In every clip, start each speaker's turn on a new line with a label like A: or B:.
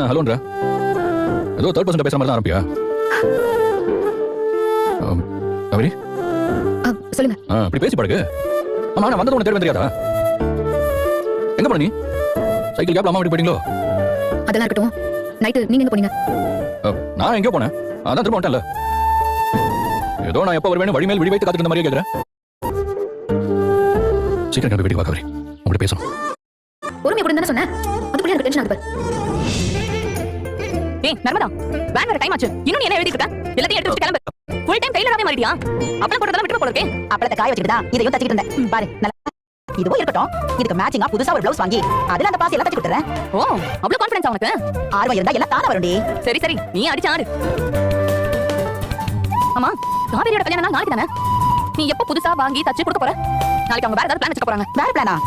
A: ஹலோன்ற ஏதோ third percent பேசுற மாதிரி தான் ஆரம்பியா? கவிரி
B: சொல்லுங்க.
A: இப்படி பேசி பழகு. ஆமா நான் வந்தது உனக்கு தேவை தெரியாதா? எங்க போன நீ? சைக்கிள் கேப்ல அம்மா வீட்டுக்கு போயிட்டீங்களோ?
B: அதெல்லாம் இருக்கட்டும். நைட்டு நீங்க எங்க போனீங்க?
A: நான் எங்க போனேன்? அதான் திரும்ப வந்துட்டேன்ல. ஏதோ நான் எப்ப வருவேன்னு வழி மேல் விழி வைத்து காத்துட்டு இருந்த மாதிரியே கேட்கிறேன். சீக்கிரம் கிளம்பி வீட்டுக்கு வா கவிரி, உங்கள்கிட்ட பேசணும்.
B: பொறுமையா கூட தானே சொன்னேன். அதுக்குள்ளே எனக்கு டென்ஷன் ஆகுது.
C: ஏய் நர்மதா, வேன் வர டைம் ஆச்சு. இன்னும் நீ என்ன எழுதிட்டு இருக்க? எல்லாத்தையும் எடுத்து வச்சு கிளம்பு. ஃபுல் டைம் டெய்லராவே மாறிட்டியா? அப்பளம் போட்டதெல்லாம் விட்டு போல இருக்கே.
D: அப்பளத்தை காய வச்சிட்டு தான் இதையும் தச்சிட்டு இருந்தேன். பாரு நல்லா இதுவும் இருக்கட்டும். இதுக்கு மேட்சிங்கா புதுசா ஒரு ப்ளவுஸ் வாங்கி அதுல அந்த பாசி எல்லாம் தச்சு கொடுத்துறேன்.
C: ஓ, அவ்வளவு கான்ஃபிடன்ஸ் உனக்கு?
D: ஆர்வம் இருந்தா எல்லாம் தானா வரும்டி.
C: சரி சரி, நீ அடிச்சு ஆடு. ஆமா, காவேரியோட கல்யாணம் நாளைக்கு தானே? நீ எப்ப புதுசா வாங்கி தச்சு கொடுக்க போற? நாளைக்கு அவங்க வேற ஏதாவது பிளான் வச்சுக்க போறாங்க.
D: வேற பிளானா?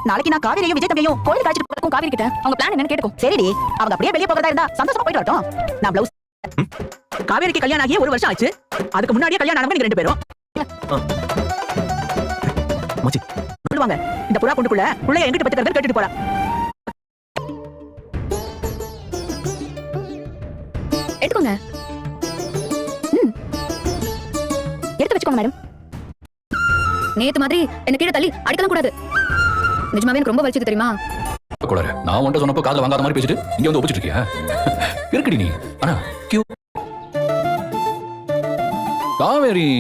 D: நாளைக்கு நான் காவேரியும் விஜய் தம்பியும் கோயிலுக்கு அழைச்சிட்டு
C: போறதுக்கும் காவேரி கிட்ட அவங்க பிளான் என்னன்னு கேட்டுக்கோ.
D: சரிடி, அவங்க அப்படியே வெளியே போறதா இருந்தா சந்தோஷமா போயிட்டு வரட்டும். நான் ப்ளவுஸ் காவேரிக்கு கல்யாணம் ஆகியே 1 வருஷம் ஆச்சு. அதுக்கு முன்னாடியே கல்யாணம் ஆனவங்க 2 பேரும்
E: மச்சி
D: சொல்லுவாங்க. இந்த புறா பொண்ணுக்குள்ள புள்ளைய எங்கிட்ட பத்துக்கிறத கேட்டுட்டு போறா.
B: எடுத்துக்கோங்க. எடுத்து வச்சுக்கோங்க மேடம். நேத்து மாதிரி என்ன கீழே தள்ளி அடிக்கலாம் கூடாது. நிஜமாவே எனக்கு ரொம்ப வலிச்சது தெரியுமா?
A: கூடாது. நான் உன்கிட்ட சொன்னப்போ காதுல வாங்காத மாதிரி பேசிட்டு இங்க வந்து ஒப்பிச்சிட்டு இருக்கியா? இருக்குடி நீ. ஆனா கியூ காவேரி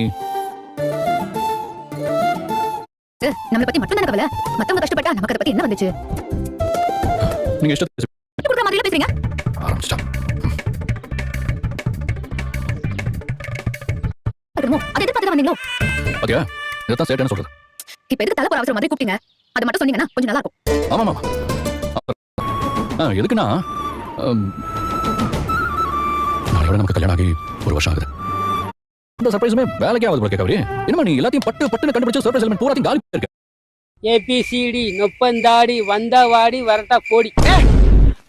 B: நம்மளை பத்தி மட்டும் தானே கவலை. மத்தவங்க கஷ்டப்பட்டா நமக்கு அதை பத்தி என்ன வந்துச்சு?
A: நீங்க இஷ்டத்துக்கு
B: கொடுக்குற மாதிரி பேசுறீங்க.
A: ஆரம்பிச்சிட்டா.
B: அதை எதிர்பார்த்து வந்தீங்களோ?
A: பாத்தியா, இதான் சேட்டன்னு சொல்றது.
B: இப்ப எதுக்கு தலை போற அவசரம் மாதிரி கூப்பிட்டீங்க? அதை மட்டும் சொன்னீங்கன்னா கொஞ்சம் நல்லா இருக்கும்.
A: ஆமா எதுக்குன்னா நாளையோட நமக்கு கல்யாணம் ஆகி 1 வருஷம் ஆகுது. இந்த சர்ப்ரைஸுமே வேலைக்கே ஆகுது போல கவிரி. என்னமா நீ எல்லாத்தையும் பட்டுன்னு கண்டுபிடிச்சு சர்ப்ரைஸ் எலிமெண்ட் பூராத்தையும் காலி இருக்கு.
F: ஏபிசிடி நொப்பந்தாடி வந்தவாடி வரட்டா கோடி.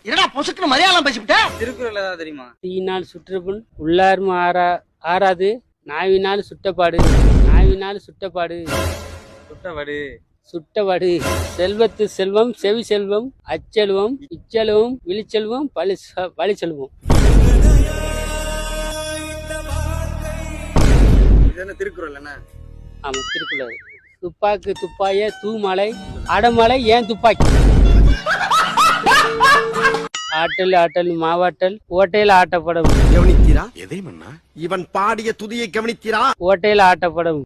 G: என்னடா பொசுக்குன்னு மலையாளம் பேசிவிட்ட?
F: திருக்குறள் ஏதாவது தெரியுமா? தீயினால் சுற்றுப்புண் உள்ளார்ம ஆறாது, நாவினால் சுட்டப்பாடு, நாவினால் சுட்டப்பாடு, சுட்டவாடு, செல்வத்து செல்வம், செவி செல்வம், அச்செல்வம், இச்செல்வம், விழிச்செல்வம், பழி செல்வம்.
G: திருக்குறள் என்ன?
F: ஆமா திருக்குறள். துப்பாக்கு துப்பாய தூமலை அடமலை ஏன் துப்பாக்கி? ஆட்டல் ஆட்டல் மாவாட்டல் ஓட்டையில் ஆட்டப்படும்.
G: கவனித்தீரா? எதை மன்னா? இவன் பாடிய துதியை கவனித்தீரா?
F: ஓட்டையில் ஆட்டப்படும்.